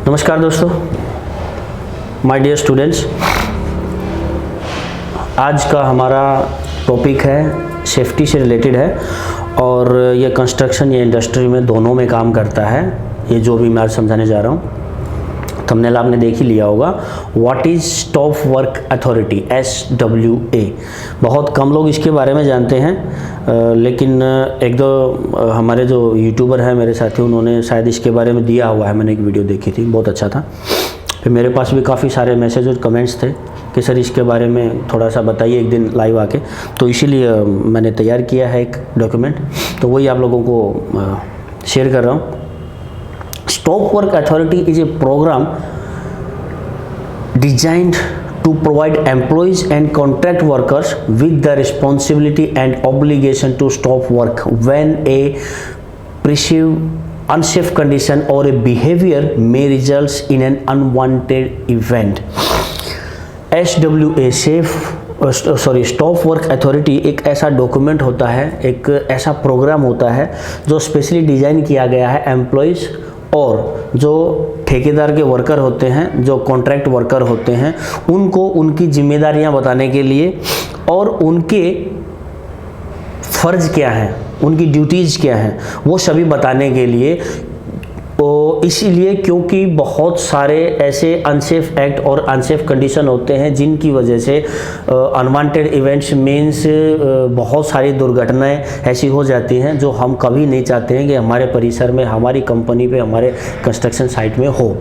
नमस्कार दोस्तों, my dear students. आज का हमारा टॉपिक है सेफ्टी से रिलेटेड है और ये कंस्ट्रक्शन या इंडस्ट्री में दोनों में काम करता है। ये जो भी मैं आज समझाने जा रहा हूँ, थंबनेल आपने देख ही लिया होगा। What is stop work authority, SWA। बहुत कम लोग इसके बारे में जानते हैं, लेकिन एक दो हमारे जो यूट्यूबर हैं मेरे साथी, उन्होंने शायद इसके बारे में दिया हुआ है। मैंने एक वीडियो देखी थी, बहुत अच्छा था। फिर मेरे पास भी काफ़ी सारे मैसेज और कमेंट्स थे कि सर इसके बारे में थोड़ा सा बताइए एक दिन लाइव आके, तो इसीलिए मैंने तैयार किया है एक डॉक्यूमेंट, तो वही आप लोगों को शेयर कर रहा हूँ। Stop Work Authority is a program designed to provide employees and contract workers with the responsibility and obligation to stop work when a perceived unsafe condition or a behavior may result in an unwanted event. SWA stop work authority एक ऐसा document होता है, एक ऐसा programme होता है जो specially design किया गया है एम्प्लॉयज़ और जो ठेकेदार के वर्कर होते हैं, जो कॉन्ट्रैक्ट वर्कर होते हैं, उनको उनकी जिम्मेदारियां बताने के लिए और उनके फ़र्ज़ क्या हैं, उनकी ड्यूटीज़ क्या हैं, वो सभी बताने के लिए। इसीलिए क्योंकि बहुत सारे ऐसे अनसेफ एक्ट और अनसेफ कंडीशन होते हैं जिनकी वजह से अनवांटेड इवेंट्स मीन्स बहुत सारी दुर्घटनाएं ऐसी हो जाती हैं जो हम कभी नहीं चाहते हैं कि हमारे परिसर में, हमारी कंपनी पे, हमारे कंस्ट्रक्शन साइट में हो।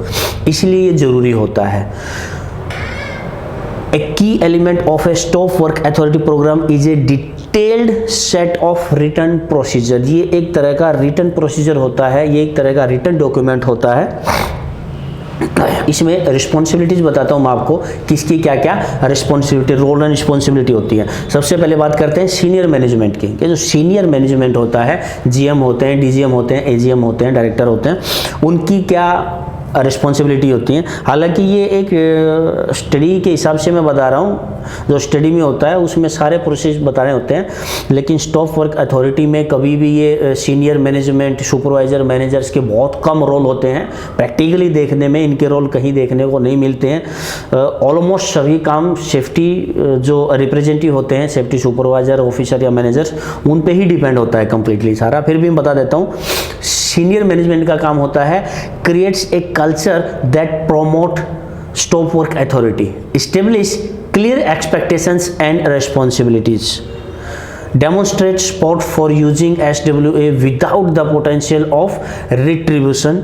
इसलिए ये ज़रूरी होता है। A key element of a stop work authority program is a detailed set of written procedure। ये एक तरह का रिटन प्रोसीजर होता है, ये एक तरह का रिटन डॉक्यूमेंट होता है। इसमें रिस्पॉन्सिबिलिटीज बताता हूँ मैं आपको, किसकी क्या क्या रिस्पॉन्सिबिलिटी, रोल एंड रिस्पॉन्सिबिलिटी होती है। सबसे पहले बात करते हैं सीनियर मैनेजमेंट की, कि जो सीनियर मैनेजमेंट होता है, GM होते हैं, DGM होते हैं, AGM होते हैं, डायरेक्टर होते हैं, उनकी क्या रिस्पॉन्सिबिलिटी होती है। हालांकि ये एक स्टडी के हिसाब से मैं बता रहा हूँ, जो स्टडी में होता है उसमें सारे प्रोसेस बताने होते हैं, लेकिन स्टॉप वर्क अथॉरिटी में कभी भी ये सीनियर मैनेजमेंट, सुपरवाइजर, मैनेजर्स के बहुत कम रोल होते हैं। प्रैक्टिकली देखने में इनके रोल कहीं देखने को नहीं मिलते हैं। ऑलमोस्ट सभी काम सेफ्टी जो रिप्रेजेंटेटिव होते हैं, सेफ्टी सुपरवाइजर, ऑफिसर या मैनेजर्स, उन पे ही डिपेंड होता है कम्प्लीटली सारा। फिर भी मैं बता देता हूँ, सीनियर मैनेजमेंट का काम होता है creates a culture that promote stop work authority, establish clear expectations and responsibilities, demonstrate support for using SWA without the potential of retribution.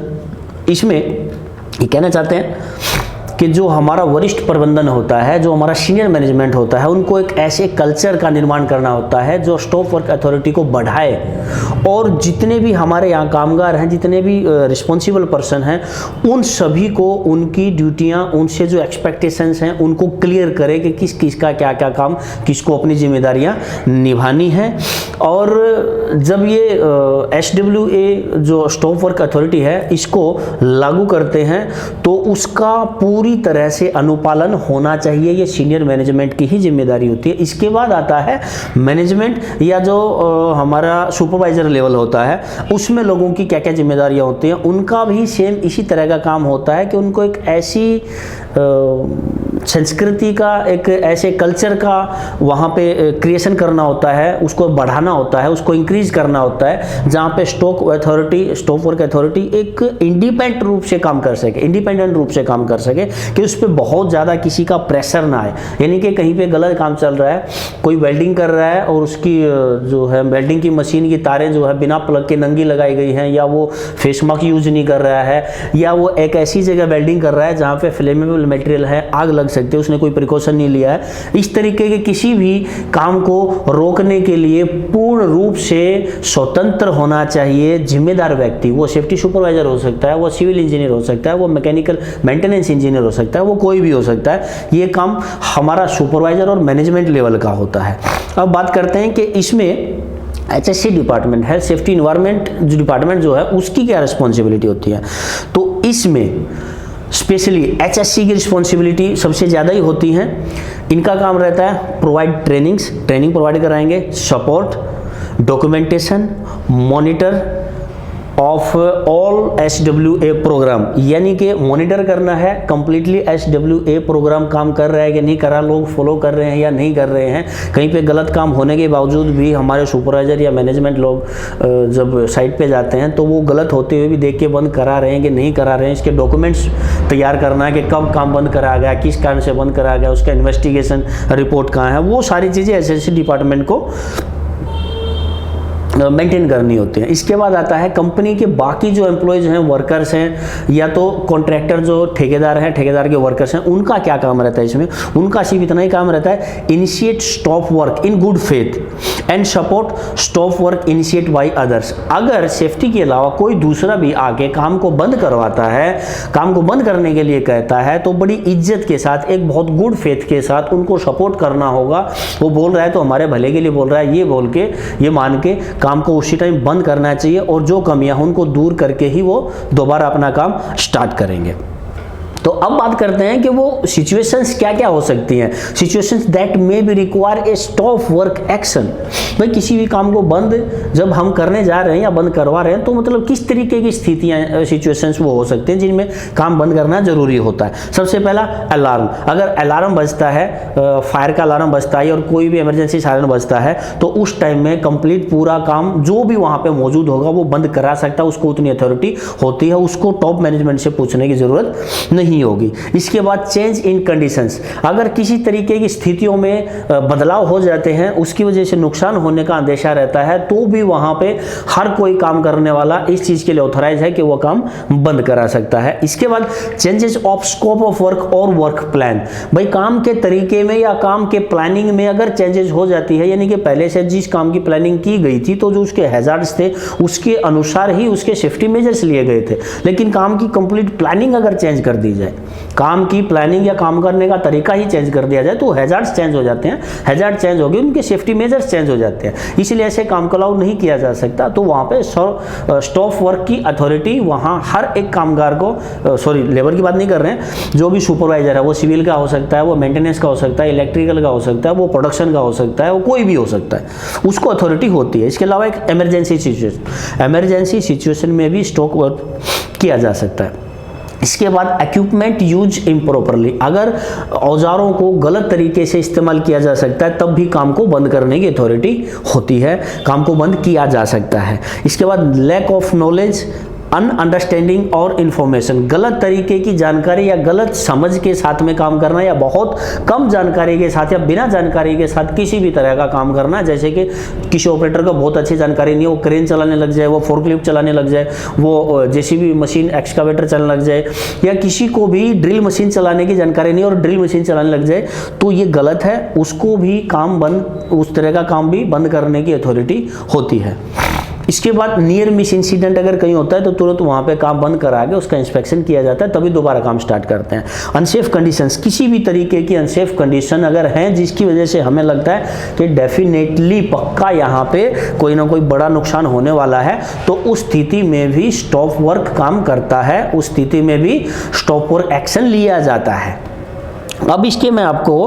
इसमें ये कहना चाहते हैं कि जो हमारा वरिष्ठ प्रबंधन होता है, जो हमारा सीनियर मैनेजमेंट होता है, उनको एक ऐसे कल्चर का निर्माण करना होता है जो स्टॉप वर्क अथॉरिटी को बढ़ाए और जितने भी हमारे यहाँ कामगार हैं, जितने भी रिस्पॉन्सिबल पर्सन हैं, उन सभी को उनकी ड्यूटियाँ, उनसे जो एक्सपेक्टेशंस हैं, उनको क्लियर करे कि किस किस का क्या क्या काम, किसको अपनी जिम्मेदारियाँ निभानी है। और जब ये SWA जो स्टॉप वर्क अथॉरिटी है, इसको लागू करते हैं तो उसका पूरी तरह से अनुपालन होना चाहिए। ये सीनियर मैनेजमेंट की ही जिम्मेदारी होती है। इसके बाद आता है मैनेजमेंट या जो हमारा सुपरवाइजर लेवल होता है, उसमें लोगों की क्या क्या जिम्मेदारियां होती हैं, उनका भी सेम इसी तरह का काम होता है कि उनको एक ऐसी संस्कृति का, एक ऐसे कल्चर का वहाँ पे क्रिएशन करना होता है, उसको बढ़ाना होता है, उसको इंक्रीज करना होता है, जहाँ पे स्टॉप वर्क अथॉरिटी एक इंडिपेंडेंट रूप से काम कर सके, कि उस पर बहुत ज़्यादा किसी का प्रेशर ना आए। यानी कि कहीं पे गलत काम चल रहा है, कोई वेल्डिंग कर रहा है और उसकी जो है वेल्डिंग की मशीन की तारें जो है बिना प्लग के नंगी लगाई गई हैं, या वो फेस मास्क यूज नहीं कर रहा है, या वो एक ऐसी जगह वेल्डिंग कर रहा है जहाँ पे फ्लेमेबल मटेरियल है, आग लग सकती है, उसने कोई प्रिकॉशन नहीं लिया है। इस तरीके के किसी भी काम को रोकने के लिए पूर्ण रूप से स्वतंत्र होना चाहिए जिम्मेदार व्यक्ति। वो सेफ्टी सुपरवाइजर हो सकता है, वो सिविल इंजीनियर हो सकता है, वो मैकेनिकल मेंटेनेंस इंजीनियर हो सकता है, वो कोई भी हो सकता है। ये काम हमारा सुपरवाइजर और मैनेजमेंट लेवल का होता है। अब बात करते हैं कि इसमें HSC department, health safety environment जो डिपार्टमेंट जो है, उसकी क्या रिस्पॉन्सिबिलिटी होती है। तो इसमें स्पेशली HSC की रिस्पॉन्सिबिलिटी सबसे ज़्यादा ही होती है। इनका काम रहता है प्रोवाइड ट्रेनिंग प्रोवाइड कराएंगे, support, documentation, monitor of all SWA program, यानी कि मॉनिटर करना है कंप्लीटली SWA प्रोग्राम काम कर रहा है कि नहीं कर रहा, लोग फॉलो कर रहे हैं या नहीं कर रहे हैं। कहीं पे गलत काम होने के बावजूद भी हमारे सुपरवाइजर या मैनेजमेंट लोग जब साइट पे जाते हैं तो वो गलत होते हुए भी देख के बंद करा रहे हैं कि नहीं करा रहे हैं। इसके डॉक्यूमेंट्स तैयार करना है कि कब काम बंद करा गया, किस कारण से बंद करा गया, उसका इन्वेस्टिगेशन रिपोर्ट कहाँ है, वो सारी चीज़ें SSC डिपार्टमेंट को मेंटेन करनी होती है। इसके बाद आता है कंपनी के बाकी जो एम्प्लॉयज़ हैं, वर्कर्स हैं या तो कॉन्ट्रैक्टर जो ठेकेदार हैं, ठेकेदार के वर्कर्स हैं, उनका क्या काम रहता है इसमें? उनका सिर्फ इतना ही काम रहता है, initiate stop work in good faith and support stop work initiate by others. अगर सेफ्टी के अलावा कोई दूसरा भी आके काम को बंद करवाता है, काम को बंद करने के लिए कहता है, तो बड़ी इज्जत के साथ, एक बहुत गुड फेथ के साथ उनको सपोर्ट करना होगा। वो बोल रहा है तो हमारे भले के लिए बोल रहा है, ये बोल के, ये मान के काम को उसी टाइम बंद करना चाहिए और जो कमियां हैं उनको दूर करके ही वो दोबारा अपना काम स्टार्ट करेंगे। तो अब बात करते हैं कि वो सिचुएशंस क्या क्या हो सकती हैं। Situations that may be require a stop work action. भाई किसी भी काम को बंद जब हम करने जा रहे हैं या बंद करवा रहे हैं तो मतलब किस तरीके की स्थितियां, सिचुएशंस वो हो सकते हैं जिनमें काम बंद करना जरूरी होता है। सबसे पहला अलार्म। अगर अलार्म बजता है, फायर का अलार्म बजता है और कोई भी इमरजेंसी सायरन बजता है तो उस टाइम में कंप्लीट पूरा काम जो भी वहाँ पे मौजूद होगा वो बंद करा सकता है। उसको उतनी अथॉरिटी होती है, उसको टॉप मैनेजमेंट से पूछने की जरूरत नहीं होगी। इसके बाद चेंज इन कंडीशंस। अगर किसी तरीके की स्थितियों में बदलाव हो जाते हैं, उसकी वजह से नुकसान होने का अंदेशा रहता है, तो भी वहां पे हर कोई काम करने वाला इस चीज के लिए ऑथराइज है कि वो काम बंद करा सकता है। इसके बाद changes of scope of work और वर्क प्लान। भाई काम के तरीके में या काम के प्लानिंग में अगर चेंजेस हो जाती है, यानी कि पहले से जिस काम की प्लानिंग की गई थी तो जो उसके हैजार्ड्स थे उसके अनुसार ही उसके सेफ्टी मेजर्स लिए गए थे, लेकिन काम की कंप्लीट प्लानिंग अगर चेंज कर दी जाए, काम की प्लानिंग या काम करने का तरीका ही चेंज कर दिया जाए तो हैजार्ड्स चेंज हो जाते हैं। हैजार्ड चेंज हो गए, उनके सेफ्टी मेजर्स चेंज हो जाते हैं, इसलिए ऐसे काम को अलाउ नहीं किया जा सकता। तो वहाँ पे स्टॉप वर्क की अथॉरिटी वहाँ हर एक कामगार को, सॉरी लेबर की बात नहीं कर रहे हैं, जो भी सुपरवाइजर है वो सिविल का हो सकता है, वो मेंटेनेंस का हो सकता है, इलेक्ट्रिकल का हो सकता है, वो प्रोडक्शन का हो सकता है, वो कोई भी हो सकता है, उसको अथॉरिटी होती है। इसके अलावा एक इमरजेंसी सिचुएशन, इमरजेंसी सिचुएशन में भी स्टॉप वर्क किया जा सकता है। इसके बाद इक्विपमेंट यूज इम्प्रॉपरली। अगर औजारों को गलत तरीके से इस्तेमाल किया जा सकता है तब भी काम को बंद करने की अथॉरिटी होती है, काम को बंद किया जा सकता है। इसके बाद लैक ऑफ नॉलेज, अनअंडरस्टैंडिंग और इन्फॉर्मेशन। गलत तरीके की जानकारी या गलत समझ के साथ में काम करना, या बहुत कम जानकारी के साथ या बिना जानकारी के साथ किसी भी तरह का काम करना। जैसे कि किसी ऑपरेटर को बहुत अच्छी जानकारी नहीं है, वो क्रेन चलाने लग जाए, वो फोर्कलिफ्ट चलाने लग जाए, वो जेसीबी मशीन, एक्सकावेटर चलाने लग जाए, या किसी को भी ड्रिल मशीन चलाने की जानकारी नहीं और ड्रिल मशीन चलाने लग जाए, तो ये गलत है। उसको भी काम बंद, उस तरह का काम भी बंद करने की अथॉरिटी होती है। इसके बाद नियर मिस इंसिडेंट अगर कहीं होता है तो तुरंत वहाँ पे काम बंद करा के उसका इंस्पेक्शन किया जाता है, तभी दोबारा काम स्टार्ट करते हैं। अनसेफ कंडीशंस, किसी भी तरीके की अनसेफ कंडीशन अगर हैं जिसकी वजह से हमें लगता है कि डेफिनेटली पक्का यहाँ पे कोई ना कोई बड़ा नुकसान होने वाला है, तो उस स्थिति में भी स्टॉप वर्क काम करता है, उस स्थिति में भी स्टॉप वर्क एक्शन लिया जाता है। अब इसके मैं आपको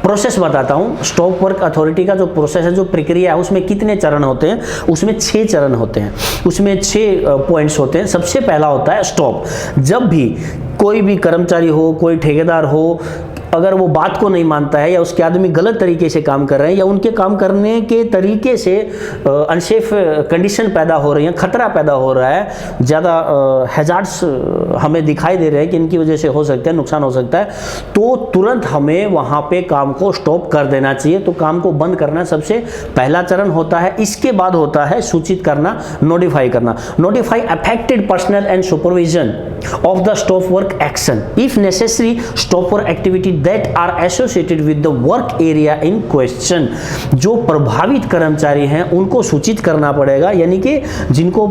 प्रोसेस बताता हूँ। स्टॉप वर्क अथॉरिटी का जो प्रोसेस है, जो प्रक्रिया है, उसमें कितने चरण होते हैं? उसमें 6 चरण होते हैं, उसमें 6 पॉइंट्स होते हैं। सबसे पहला होता है स्टॉप। जब भी कोई भी कर्मचारी हो, कोई ठेकेदार हो, अगर वो बात को नहीं मानता है या उसके आदमी गलत तरीके से काम कर रहे हैं या उनके काम करने के तरीके से अनसेफ कंडीशन पैदा हो रही है, खतरा पैदा हो रहा है, ज़्यादा हैजार्ड्स हमें दिखाई दे रहे हैं कि इनकी वजह से हो सकता है नुकसान हो सकता है, तो तुरंत हमें वहाँ पे काम को स्टॉप कर देना चाहिए। तो काम को बंद करना सबसे पहला चरण होता है। इसके बाद होता है सूचित करना, नोटिफाई करना। Notify affected personal and supervision of the stop work action if necessary stop work activity that are associated with the work area in question। जो प्रभावित कर्मचारी हैं उनको सूचित करना पड़ेगा, यानी कि जिनको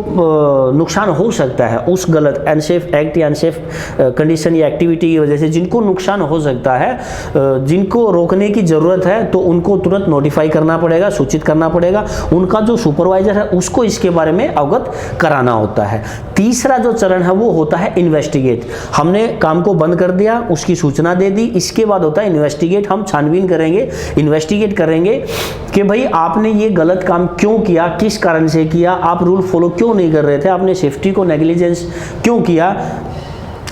नुकसान हो सकता है उस गलत अनसेफ एक्ट या अनसेफ कंडीशन या एक्टिविटी की वजह से जिनको नुकसान हो सकता है, जिनको रोकने की जरूरत है, तो उनको तुरंत नोटिफाई करना पड़ेगा, सूचित करना पड़ेगा। उनका जो सुपरवाइजर है उसको इसके बारे में अवगत कराना होता है। तीसरा जो चरण है वो होता है इन्वेस्टिगेट। हमने काम को बंद कर दिया, उसकी सूचना दे दी, इसके बाद होता है इन्वेस्टिगेट। हम छानबीन करेंगे, इन्वेस्टिगेट करेंगे कि भाई आपने ये गलत काम क्यों किया, किस कारण से किया, आप रूल फॉलो क्यों नहीं कर रहे थे, आपने सेफ्टी को नेग्लिजेंस क्यों किया,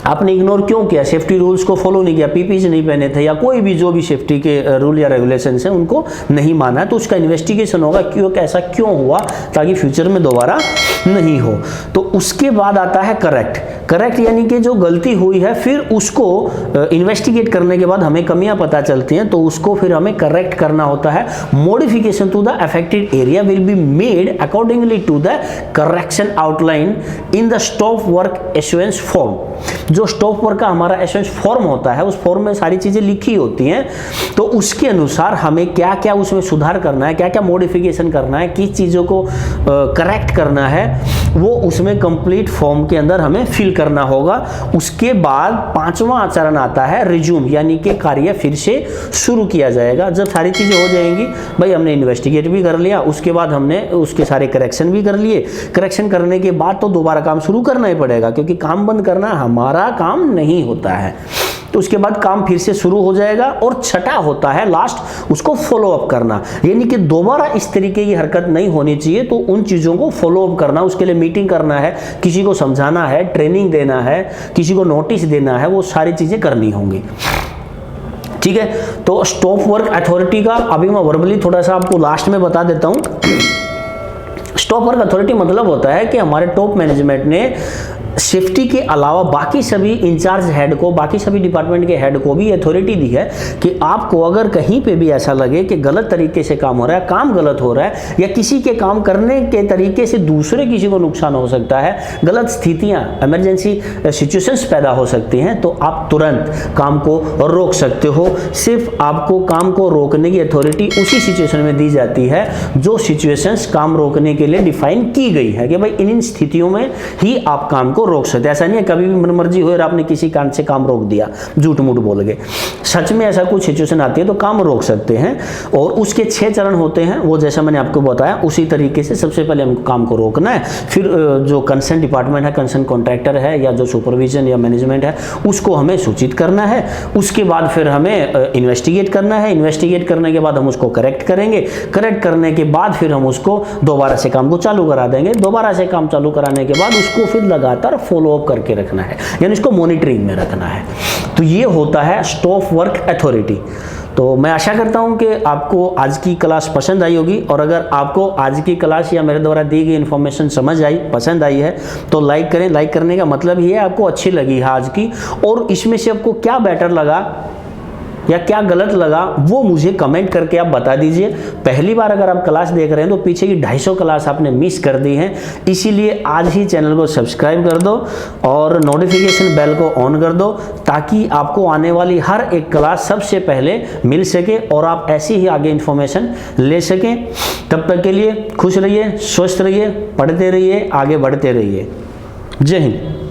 आपने इग्नोर क्यों किया, सेफ्टी रूल्स को फॉलो नहीं किया, पीपीई नहीं पहने थे, या कोई भी जो भी सेफ्टी के रूल या रेगुलेशंस हैं उनको नहीं माना, तो उसका इन्वेस्टिगेशन होगा क्यों, कैसा क्यों हुआ, ताकि फ्यूचर में दोबारा नहीं हो। तो उसके बाद आता है करेक्ट। करेक्ट यानी कि जो गलती हुई है फिर उसको इन्वेस्टिगेट करने के बाद हमें कमियां पता चलती हैं तो उसको फिर हमें करेक्ट करना होता है। Modification to the affected area will be made accordingly to the correction outline in the stop work assurance form. जो स्टॉप वर्क का हमारा एश्योरेंस फॉर्म होता है उस फॉर्म में सारी चीजें लिखी होती हैं, तो उसके अनुसार हमें क्या क्या उसमें सुधार करना है, क्या क्या मॉडिफिकेशन करना है, किस चीजों को करेक्ट करना है, वो उसमें कंप्लीट फॉर्म के अंदर हमें फिल करना होगा। उसके बाद पांचवा आचरण आता है रिज्यूम, यानी कि कार्य फिर से शुरू किया जाएगा। जब सारी चीजें हो जाएंगी, भाई हमने इन्वेस्टिगेट भी कर लिया, उसके बाद हमने उसके सारे करेक्शन भी कर लिए, करेक्शन करने के बाद तो दोबारा काम शुरू करना ही पड़ेगा, क्योंकि काम बंद करना हमारा काम नहीं होता है। तो उसके बाद काम फिर से शुरू हो जाएगा। और छठा होता है लास्ट, उसको फॉलो अप करना, यानी कि दोबारा इस तरीके की हरकत नहीं होनी चाहिए, तो उन चीजों को फॉलो अप करना, उसके लिए मीटिंग करना है, किसी को समझाना है, ट्रेनिंग देना है, किसी को नोटिस देना है, वो सारी चीजें करनी होंगी। ठीक है, तो स्टॉप वर्क अथॉरिटी का अभी मैं वर्बली थोड़ा सा आपको लास्ट में बता देता हूं। स्टॉप वर्क अथॉरिटी मतलब होता है कि हमारे टॉप मैनेजमेंट ने सेफ्टी के अलावा बाकी सभी इंचार्ज हेड को, बाकी सभी डिपार्टमेंट के हेड को भी अथॉरिटी दी है कि आपको अगर कहीं पे भी ऐसा लगे कि गलत तरीके से काम हो रहा है, काम गलत हो रहा है, या किसी के काम करने के तरीके से दूसरे किसी को नुकसान हो सकता है, गलत स्थितियां, इमरजेंसी सिचुएशंस पैदा हो सकती हैं, तो आप तुरंत काम को रोक सकते हो। सिर्फ आपको काम को रोकने की अथॉरिटी उसी सिचुएशन में दी जाती है जो सिचुएशंस काम रोकने के लिए डिफाइन की गई है, कि भाई इन स्थितियों में ही आप काम को रोक सकते। ऐसा नहीं है कभी भी मनमर्जी हो और आपने किसी कारण से काम रोक दिया, झूठ मूठ बोल गए। सच में ऐसा कुछ सिचुएशन आती है तो काम रोक सकते हैं। और उसके 6 चरण होते हैं, वो जैसा मैंने आपको बताया उसी तरीके से सबसे पहले हमको काम को रोकना है, फिर जो कंसर्न डिपार्टमेंट है, कंसर्न कॉन्ट्रैक्टर है, या जो सुपरविजन या मैनेजमेंट है, उसको हमें सूचित करना है। उसके बाद फिर हमें इन्वेस्टिगेट करना है। इन्वेस्टिगेट करने के बाद हम उसको करेक्ट करेंगे। करेक्ट करने के बाद फिर हम उसको दोबारा से काम को चालू करा देंगे। दोबारा से काम चालू कराने के बाद उसको फिर लगातार फॉलो अप करके रखना है, यानी इसको मॉनिटरिंग में रखना है। तो ये होता है स्टॉप वर्क अथॉरिटी। तो मैं आशा करता हूं कि आपको आज की क्लास पसंद आई होगी, और अगर आपको आज की क्लास या मेरे द्वारा दी गई इन्फॉर्मेशन समझ आई, पसंद आई है, तो लाइक करें। लाइक करने का मतलब ये है आपको अच्छी लगी है आज की, और इसमें से आपको क्या बेटर लगा या क्या गलत लगा वो मुझे कमेंट करके आप बता दीजिए। पहली बार अगर आप क्लास देख रहे हैं तो पीछे की 250 क्लास आपने मिस कर दी है, इसीलिए आज ही चैनल को सब्सक्राइब कर दो और नोटिफिकेशन बेल को ऑन कर दो, ताकि आपको आने वाली हर एक क्लास सबसे पहले मिल सके और आप ऐसी ही आगे इन्फॉर्मेशन ले सकें। तब तक के लिए खुश रहिए, स्वस्थ रहिए, पढ़ते रहिए, आगे बढ़ते रहिए। जय हिंद।